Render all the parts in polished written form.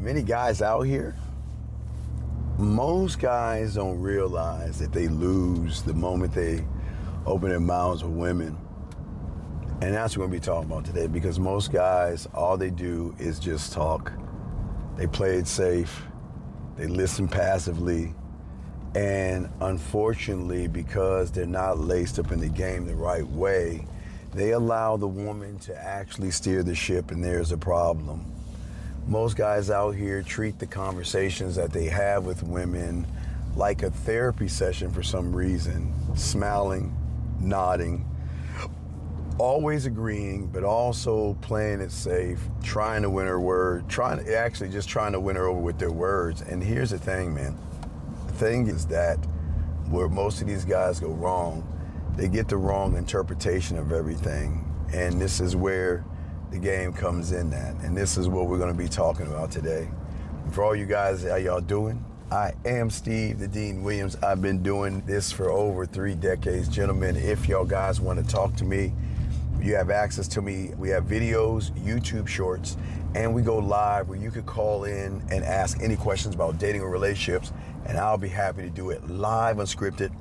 many guys out here, most guys don't realize that they lose the moment they open their mouths with women. And that's what we're going to be talking about today, because most guys, all they do is just talk. They play it safe. They listen passively. And unfortunately, because they're not laced up in the game the right way, they allow the woman to actually steer the ship, and there's a problem. Most guys out here treat the conversations that they have with women like a therapy session for some reason, smiling, nodding, always agreeing, but also playing it safe, trying to win her word, trying to win her over with their words. And here's the thing, man. The thing is that where most of these guys go wrong, they get the wrong interpretation of everything. And this is where the game comes in at. And this is what we're going to be talking about today. And for all you guys, how y'all doing? I am Steve, the Dean Williams. I've been doing this for over 3 decades. Gentlemen, if y'all guys want to talk to me, you have access to me. We have videos, YouTube shorts, and we go live where you could call in and ask any questions about dating or relationships, and I'll be happy to do it live, unscripted,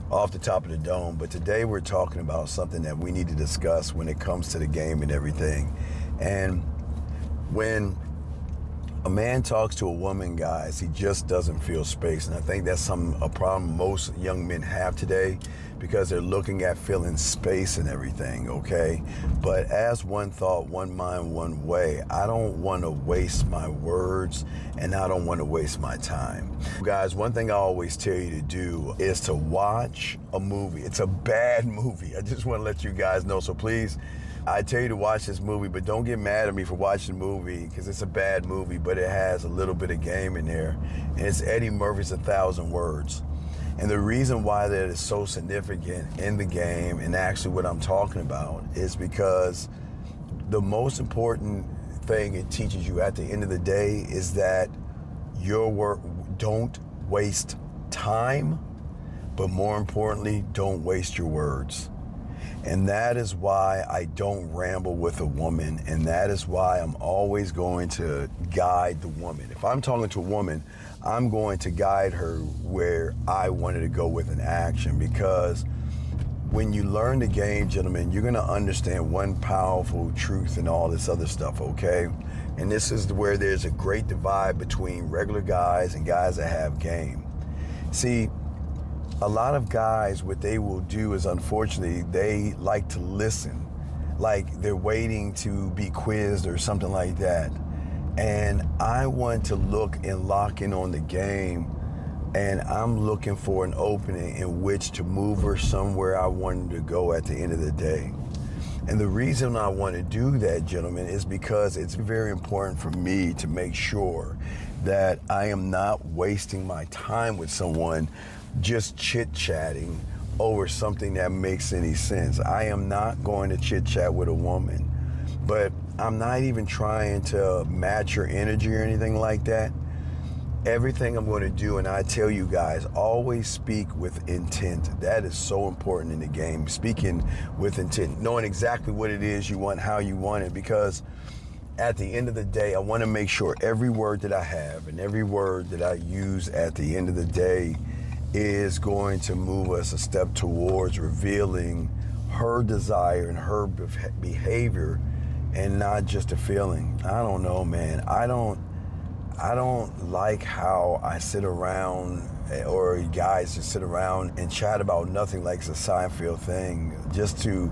off the top of the dome. But today we're talking about something that we need to discuss when it comes to the game and everything. And when a man talks to a woman, guys, he just doesn't feel space. And I think that's a problem most young men have today, because they're looking at filling space and everything, okay? But as one thought, one mind, one way, I don't want to waste my words, and I don't want to waste my time. Guys, one thing I always tell you to do is to watch a movie. It's a bad movie. I just want to let you guys know. So please, I tell you to watch this movie, but don't get mad at me for watching the movie, because it's a bad movie, but it has a little bit of game in there. And it's Eddie Murphy's 1,000 Words. And the reason why that is so significant in the game, and actually what I'm talking about, is because the most important thing it teaches you at the end of the day is that your work, don't waste time, but more importantly, don't waste your words. And that is why I don't ramble with a woman, and that is why I'm always going to guide the woman. If I'm talking to a woman, I'm going to guide her where I wanted to go with an action, because when you learn the game, gentlemen, you're going to understand one powerful truth and all this other stuff, okay? And this is where there's a great divide between regular guys and guys that have game. See, a lot of guys, what they will do is, unfortunately, they like to listen, like they're waiting to be quizzed or something like that. And I want to look and lock in on the game, and I'm looking for an opening in which to move her somewhere I wanted to go at the end of the day. And the reason I want to do that, gentlemen, is because it's very important for me to make sure that I am not wasting my time with someone just chit-chatting over something that makes any sense. I am not going to chit-chat with a woman, but I'm not even trying to match her energy or anything like that. Everything I'm going to do, and I tell you guys, always speak with intent. That is so important in the game, speaking with intent, knowing exactly what it is you want, how you want it, because at the end of the day, I want to make sure every word that I have and every word that I use at the end of the day is going to move us a step towards revealing her desire and her behavior, and not just a feeling. I don't know, man. I don't like how I sit around, or guys just sit around and chat about nothing like it's a Seinfeld thing, just to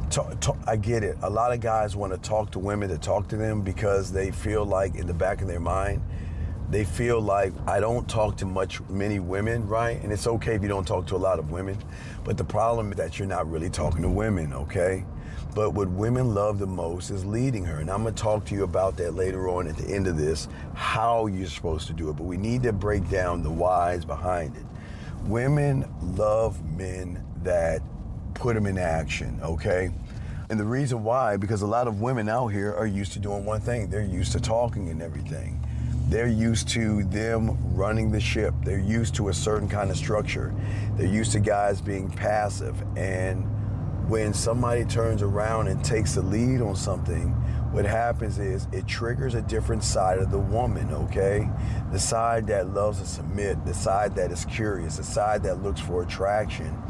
talk. I get it. A lot of guys want to talk to women to talk to them because they feel like in the back of their mind, they feel like I don't talk to many women, right? And it's okay if you don't talk to a lot of women, but the problem is that you're not really talking to women, okay? But what women love the most is leading her. And I'm gonna talk to you about that later on at the end of this, how you're supposed to do it. But we need to break down the whys behind it. Women love men that put them in action, okay? And the reason why, because a lot of women out here are used to doing one thing. They're used to talking and everything. They're used to them running the ship. They're used to a certain kind of structure. They're used to guys being passive. And when somebody turns around and takes the lead on something, what happens is it triggers a different side of the woman, okay? The side that loves to submit, the side that is curious, the side that looks for attraction.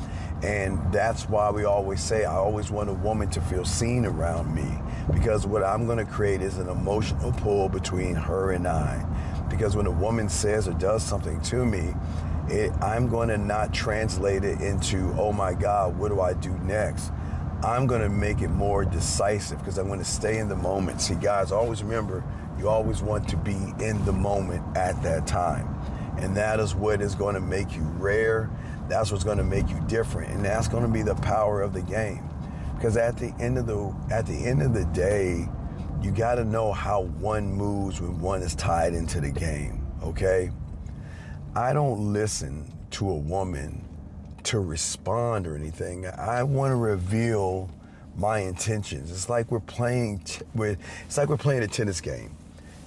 And that's why we always say, I always want a woman to feel seen around me, because what I'm gonna create is an emotional pull between her and I. Because when a woman says or does something to me, I'm gonna not translate it into, oh my God, what do I do next? I'm gonna make it more decisive, because I'm gonna stay in the moment. See, guys, always remember, you always want to be in the moment at that time. And that is what is gonna make you rare. That's what's gonna make you different. And that's gonna be the power of the game. Because at the end of the day, you gotta know how one moves when one is tied into the game, okay? I don't listen to a woman to respond or anything. I want to reveal my intentions. It's like we're playing a tennis game.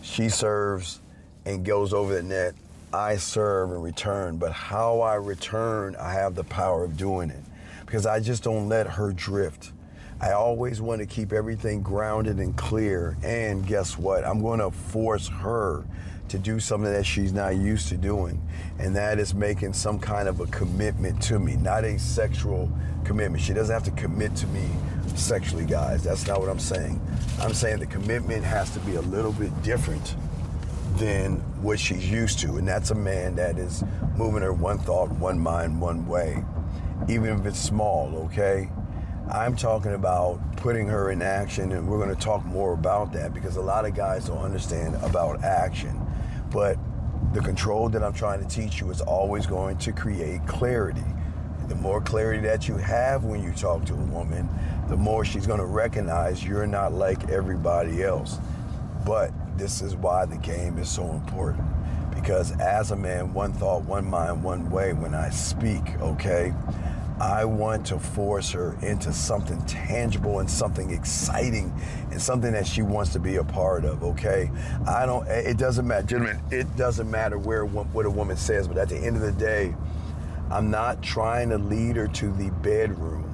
She serves and goes over the net. I serve and return. But how I return, I have the power of doing it, because I just don't let her drift. I always want to keep everything grounded and clear. And guess what? I'm going to force her to do something that she's not used to doing. And that is making some kind of a commitment to me, not a sexual commitment. She doesn't have to commit to me sexually, guys. That's not what I'm saying. I'm saying the commitment has to be a little bit different than what she's used to. And that's a man that is moving her one thought, one mind, one way, even if it's small, okay? I'm talking about putting her in action, and we're going to talk more about that, because a lot of guys don't understand about action. But the control that I'm trying to teach you is always going to create clarity. The more clarity that you have when you talk to a woman, the more she's going to recognize you're not like everybody else. But this is why the game is so important. Because as a man, one thought, one mind, one way when I speak, okay? I want to force her into something tangible and something exciting and something that she wants to be a part of, okay? It doesn't matter, gentlemen, it doesn't matter what a woman says, but at the end of the day, I'm not trying to lead her to the bedroom.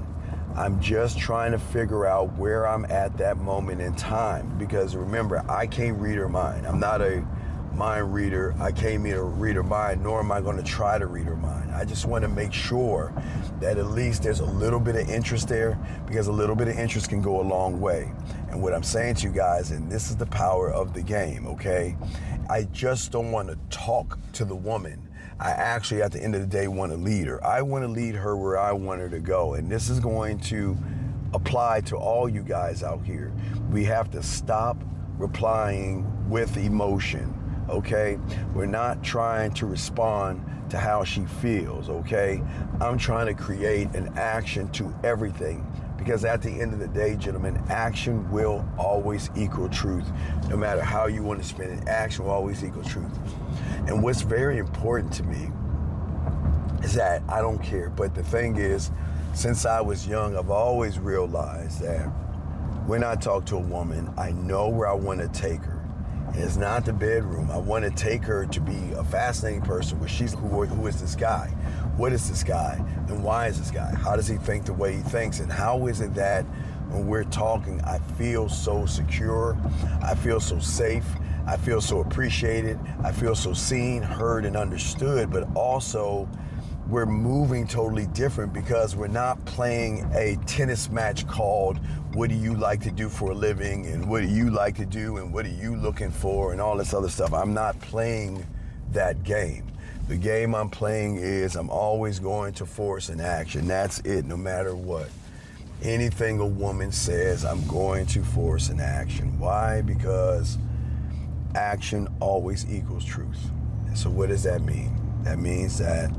I'm just trying to figure out where I'm at that moment in time. Because remember, I can't read her mind. I'm not a mind reader. I can't read her mind, nor am I going to try to read her mind. I just want to make sure that at least there's a little bit of interest there, because a little bit of interest can go a long way. And what I'm saying to you guys, and this is the power of the game, okay? I just don't want to talk to the woman. I actually, at the end of the day, want to lead her. I want to lead her where I want her to go. And this is going to apply to all you guys out here. We have to stop replying with emotion. Okay? We're not trying to respond to how she feels, okay? I'm trying to create an action to everything, because at the end of the day, gentlemen, action will always equal truth. No matter how you want to spin it, action will always equal truth. And what's very important to me is that I don't care. But the thing is, since I was young, I've always realized that when I talk to a woman, I know where I want to take her. It's not the bedroom. I want to take her to be a fascinating person where she's, who is this guy? What is this guy? And why is this guy? How does he think the way he thinks? And how is it that when we're talking, I feel so secure, I feel so safe, I feel so appreciated, I feel so seen, heard, and understood, but also we're moving totally different, because we're not playing a tennis match called what do you like to do for a living, and what do you like to do, and what are you looking for, and all this other stuff. I'm not playing that game. The game I'm playing is I'm always going to force an action. That's it, no matter what. Anything a woman says, I'm going to force an action. Why? Because action always equals truth. So what does that mean? That means that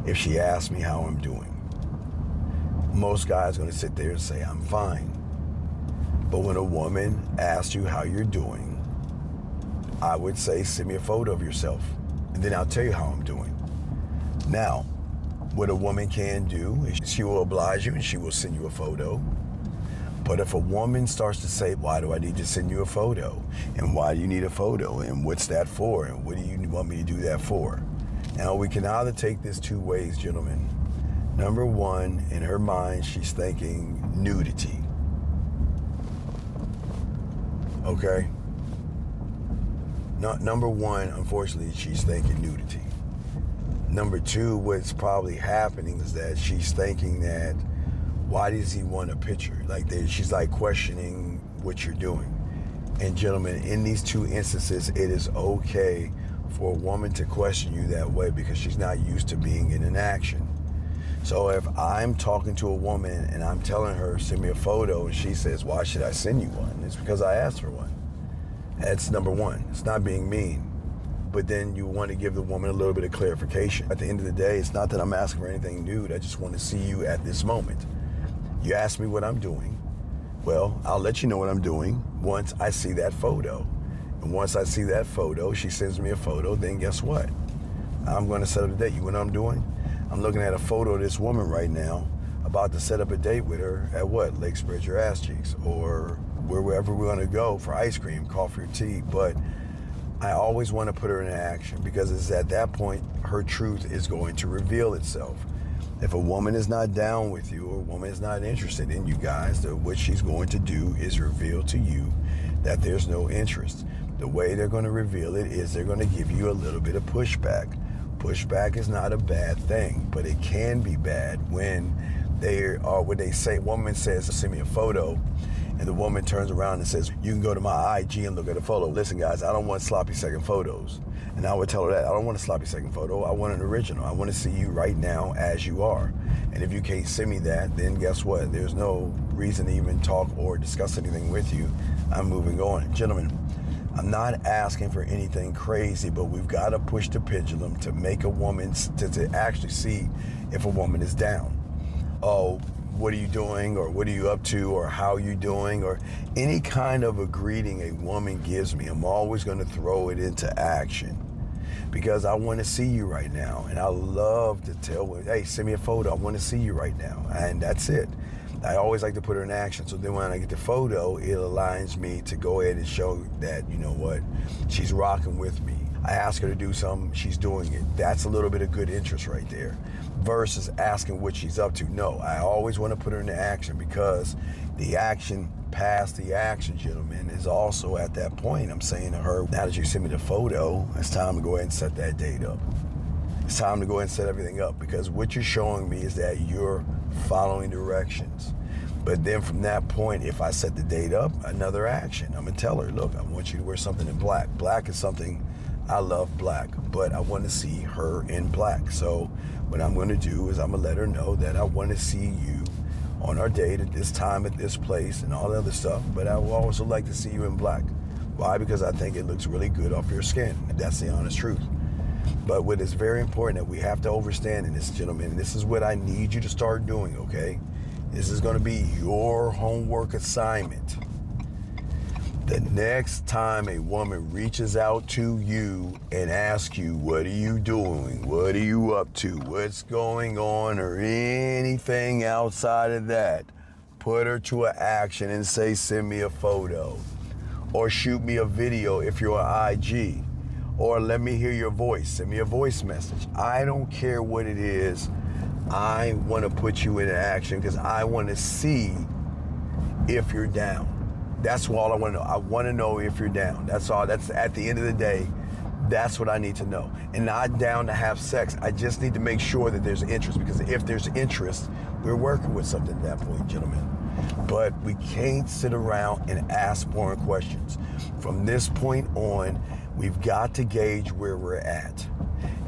if she asks me how I'm doing, most guys are going to sit there and say, I'm fine. But when a woman asks you how you're doing, I would say, send me a photo of yourself, and then I'll tell you how I'm doing. Now, what a woman can do is she will oblige you and she will send you a photo. But if a woman starts to say, why do I need to send you a photo? And why do you need a photo? And what's that for? And what do you want me to do that for? Now, we can either take this two ways, gentlemen. Number one, in her mind, she's thinking nudity. okay? No, number one, unfortunately, she's thinking nudity. Number two, what's probably happening is that she's thinking that, why does he want a picture? Like, she's like questioning what you're doing. And gentlemen, in these two instances, it is okay for a woman to question you that way because she's not used to being in an action. So if I'm talking to a woman and I'm telling her, send me a photo, and she says, why should I send you one? It's because I asked for one. That's number one. It's not being mean. But then you want to give the woman a little bit of clarification. At the end of the day, it's not that I'm asking for anything nude. I just want to see you at this moment. You ask me what I'm doing. Well, I'll let you know what I'm doing once I see that photo. And once I see that photo, she sends me a photo, then guess what? I'm going to set up a date. You know what I'm doing? I'm looking at a photo of this woman right now, about to set up a date with her at what? Lake Spread Your Ass Cheeks, or wherever we're going to go for ice cream, coffee, or tea. But I always want to put her in action because it's at that point her truth is going to reveal itself. If a woman is not down with you, or a woman is not interested in you guys, what she's going to do is reveal to you that there's no interest. The way they're going to reveal it is they're going to give you a little bit of pushback. Pushback is not a bad thing, but it can be bad when they say, woman says, send me a photo, and the woman turns around and says, you can go to my IG and look at a photo. Listen, guys, I don't want sloppy second photos. And I would tell her that. I don't want a sloppy second photo. I want an original. I want to see you right now as you are. And if you can't send me that, then guess what? There's no reason to even talk or discuss anything with you. I'm moving on. Gentlemen, I'm not asking for anything crazy, but we've got to push the pendulum to make a woman, to actually see if a woman is down. Oh, what are you doing, or what are you up to, or how are you doing, or any kind of a greeting a woman gives me, I'm always going to throw it into action because I want to see you right now. And I love to tell women, hey, send me a photo. I want to see you right now. And that's it. I always like to put her in action. So then when I get the photo, it aligns me to go ahead and show that, you know what, she's rocking with me. I ask her to do something, she's doing it. That's a little bit of good interest right there. Versus asking what she's up to. No, I always want to put her into action because the action past the action, gentlemen, is also at that point. I'm saying to her, now that you sent me the photo, it's time to go ahead and set that date up. It's time to go ahead and set everything up because what you're showing me is that you're following directions. But then from that point, if I set the date up, another action. I'm going to tell her, look, I want you to wear something in black. Black is something, I love black, but I want to see her in black. So what I'm going to do is I'm going to let her know that I want to see you on our date at this time, at this place, and all the other stuff. But I will also like to see you in black. Why? Because I think it looks really good off your skin. That's the honest truth. But what is very important that we have to understand in this, gentlemen, and this is what I need you to start doing, okay? This is going to be your homework assignment. The next time a woman reaches out to you and asks you, what are you doing? What are you up to? What's going on? Or anything outside of that, put her to an action and say, send me a photo. Or shoot me a video if you're on IG. Or let me hear your voice. Send me a voice message. I don't care what it is. I want to put you into action because I want to see if you're down. That's all I want to know. I want to know if you're down. That's all. That's at the end of the day, that's what I need to know. And not down to have sex. I just need to make sure that there's interest, because if there's interest, we're working with something at that point, gentlemen. But we can't sit around and ask more questions. From this point on, we've got to gauge where we're at.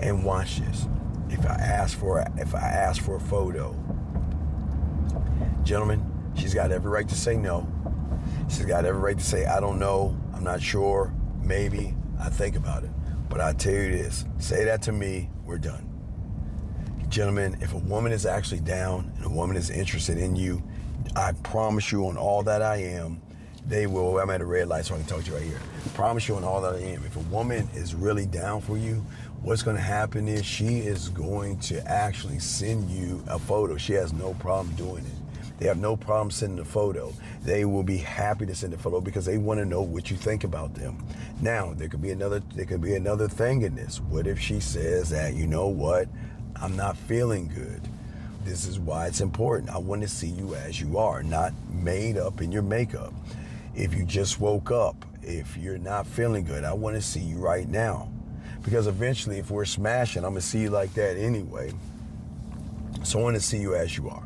And watch this. If I ask for a photo, gentlemen, she's got every right to say no. She's got every right to say, I don't know, I'm not sure, maybe, I think about it. But I tell you this, say that to me, we're done. Gentlemen, if a woman is actually down and a woman is interested in you, I promise you on all that I am, they will. I'm at a red light so I can talk to you right here. I promise you on all that I am. If a woman is really down for you, what's going to happen is she is going to actually send you a photo. She has no problem doing it. They have no problem sending a photo. They will be happy to send a photo because they want to know what you think about them. Now, there could be another thing in this. What if she says that, you know what, I'm not feeling good. This is why it's important. I want to see you as you are, not made up in your makeup. If you just woke up, if you're not feeling good, I want to see you right now. Because eventually, if we're smashing, I'm going to see you like that anyway. So I want to see you as you are.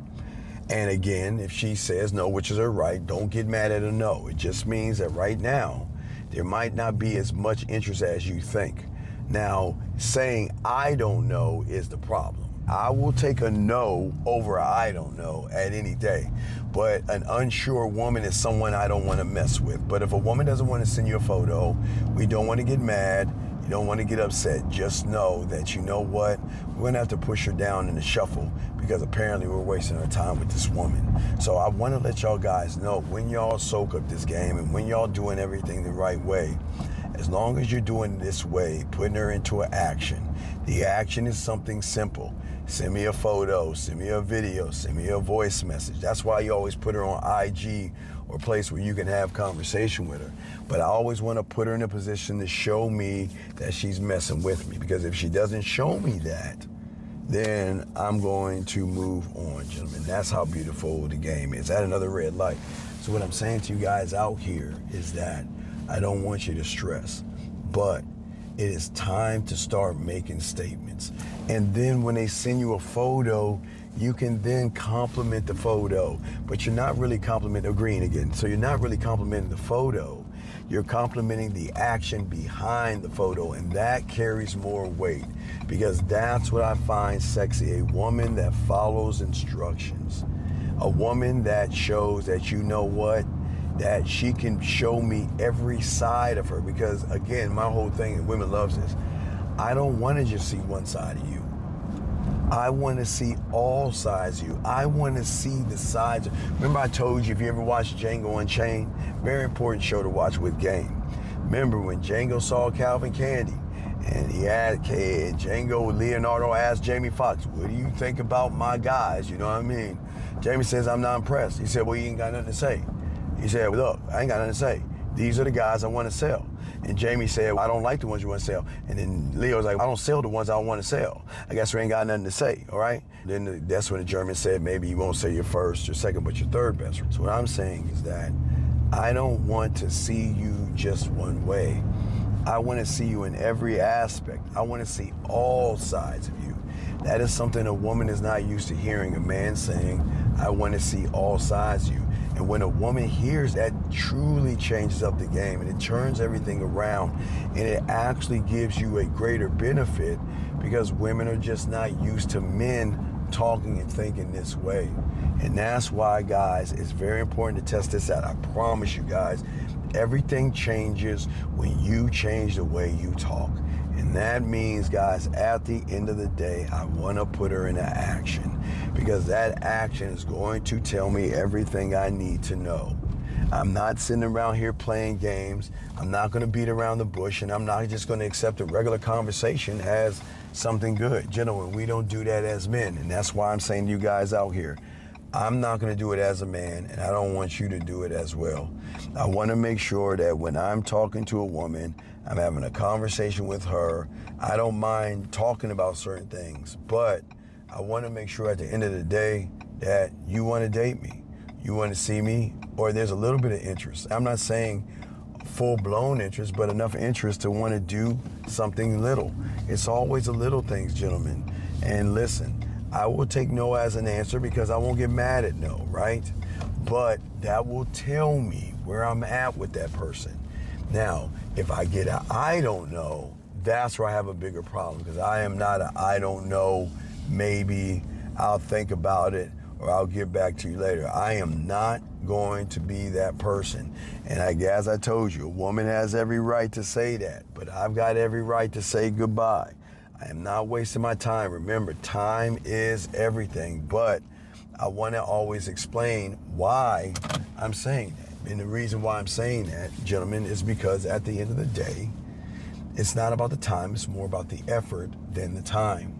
And again, if she says no, which is her right, don't get mad at her no. It just means that right now, there might not be as much interest as you think. Now, saying I don't know is the problem. I will take a no over a I don't know at any day. But an unsure woman is someone I don't want to mess with. But if a woman doesn't want to send you a photo, we don't want to get mad. You don't want to get upset. Just know that, you know what, we're going to have to push her down in the shuffle because apparently we're wasting our time with this woman. So I want to let y'all guys know, when y'all soak up this game and when y'all doing everything the right way, as long as you're doing it this way, putting her into an action, the action is something simple. Send me a photo, send me a video, send me a voice message. That's why you always put her on IG or a place where you can have conversation with her. But I always want to put her in a position to show me that she's messing with me. Because if she doesn't show me that, then I'm going to move on, gentlemen. That's how beautiful the game is. At another red light. So what I'm saying to you guys out here is that I don't want you to stress, but it is time to start making statements. And then when they send you a photo, you can then compliment the photo, but you're not really agreeing again. So you're not really complimenting the photo. You're complimenting the action behind the photo, and that carries more weight because that's what I find sexy. A woman that follows instructions. A woman that shows that, you know what, that she can show me every side of her. Because again, my whole thing, and women loves this, I don't want to just see one side of you. I want to see all sides of you. I want to see the sides. Remember I told you, if you ever watched Django Unchained, very important show to watch with game. Remember when Django saw Calvin Candy and Leonardo asked Jamie Foxx, what do you think about my guys? You know what I mean? Jamie says, I'm not impressed. He said, well, you ain't got nothing to say. He said, look, I ain't got nothing to say. These are the guys I want to sell. And Jamie said, well, I don't like the ones you want to sell. And then Leo's like, I don't sell the ones I want to sell. I guess we ain't got nothing to say, all right? Then that's when the German said, maybe you won't say your first, your second, but your third best. So what I'm saying is that I don't want to see you just one way. I want to see you in every aspect. I want to see all sides of you. That is something a woman is not used to hearing, a man saying, I want to see all sides of you. And when a woman hears that, truly changes up the game, and it turns everything around, and it actually gives you a greater benefit because women are just not used to men talking and thinking this way. And that's why, guys, it's very important to test this out. I promise you guys, everything changes when you change the way you talk. And that means, guys, at the end of the day, I want to put her into action because that action is going to tell me everything I need to know. I'm not sitting around here playing games. I'm not going to beat around the bush, and I'm not just going to accept a regular conversation as something good. Gentlemen, we don't do that as men, and that's why I'm saying to you guys out here, I'm not going to do it as a man, and I don't want you to do it as well. I want to make sure that when I'm talking to a woman, I'm having a conversation with her. I don't mind talking about certain things, but I want to make sure at the end of the day that you want to date me, you want to see me, or there's a little bit of interest. I'm not saying full-blown interest, but enough interest to want to do something little. It's always the little things, gentlemen. And listen, I will take no as an answer because I won't get mad at no, right? But that will tell me where I'm at with that person. Now, if I get a I don't know, that's where I have a bigger problem because I am not a I don't know, maybe I'll think about it or I'll get back to you later. I am not going to be that person. And as I told you, a woman has every right to say that, but I've got every right to say goodbye. I am not wasting my time. Remember, time is everything, but I want to always explain why I'm saying that. And the reason why I'm saying that, gentlemen, is because at the end of the day, it's not about the time, it's more about the effort than the time.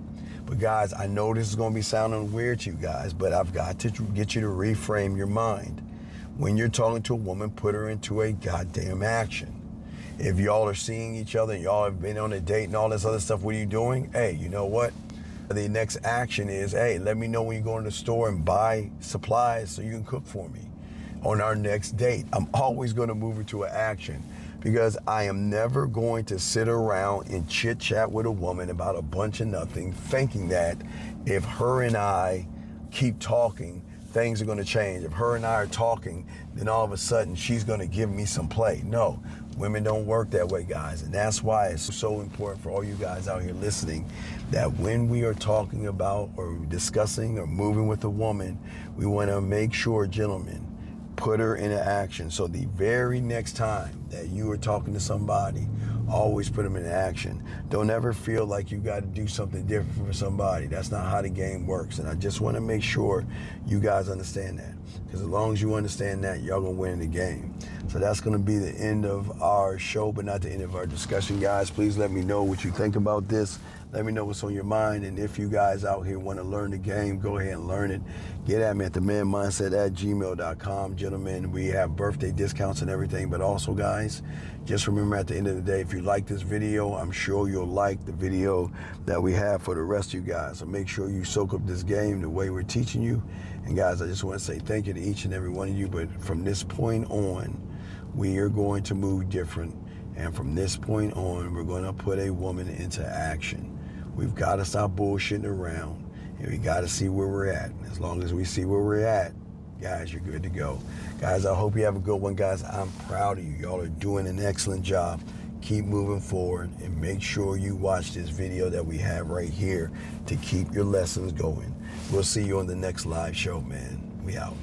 But guys, I know this is going to be sounding weird to you guys, but I've got to get you to reframe your mind. When you're talking to a woman, put her into a goddamn action. If y'all are seeing each other, y'all have been on a date and all this other stuff, what are you doing? Hey, you know what? The next action is, hey, let me know when you go in the store and buy supplies so you can cook for me. on our next date. I'm always going to move her to an action, because I am never going to sit around and chit chat with a woman about a bunch of nothing, thinking that if her and I keep talking, things are going to change. If her and I are talking, then all of a sudden she's going to give me some play. No, women don't work that way, guys. And that's why it's so important for all you guys out here listening, that when we are talking about or discussing or moving with a woman, we want to make sure, gentlemen, put her into action. So the very next time that you are talking to somebody, always put them into action. Don't ever feel like you got to do something different for somebody. That's not how the game works. And I just want to make sure you guys understand that, because as long as you understand that, y'all gonna win the game. So that's gonna be the end of our show, but not the end of our discussion, guys. Please let me know what you think about this. Let me know what's on your mind. And if you guys out here want to learn the game, go ahead and learn it. Get at me at themanmindset@gmail.com. Gentlemen, we have birthday discounts and everything. But also, guys, just remember, at the end of the day, if you like this video, I'm sure you'll like the video that we have for the rest of you guys. So make sure you soak up this game the way we're teaching you. And guys, I just want to say thank you to each and every one of you. But from this point on, we are going to move different. And from this point on, we're going to put a woman into action. We've got to stop bullshitting around, and we got to see where we're at. As long as we see where we're at, guys, you're good to go. Guys, I hope you have a good one, guys. I'm proud of you. Y'all are doing an excellent job. Keep moving forward, and make sure you watch this video that we have right here to keep your lessons going. We'll see you on the next live show, man. We out.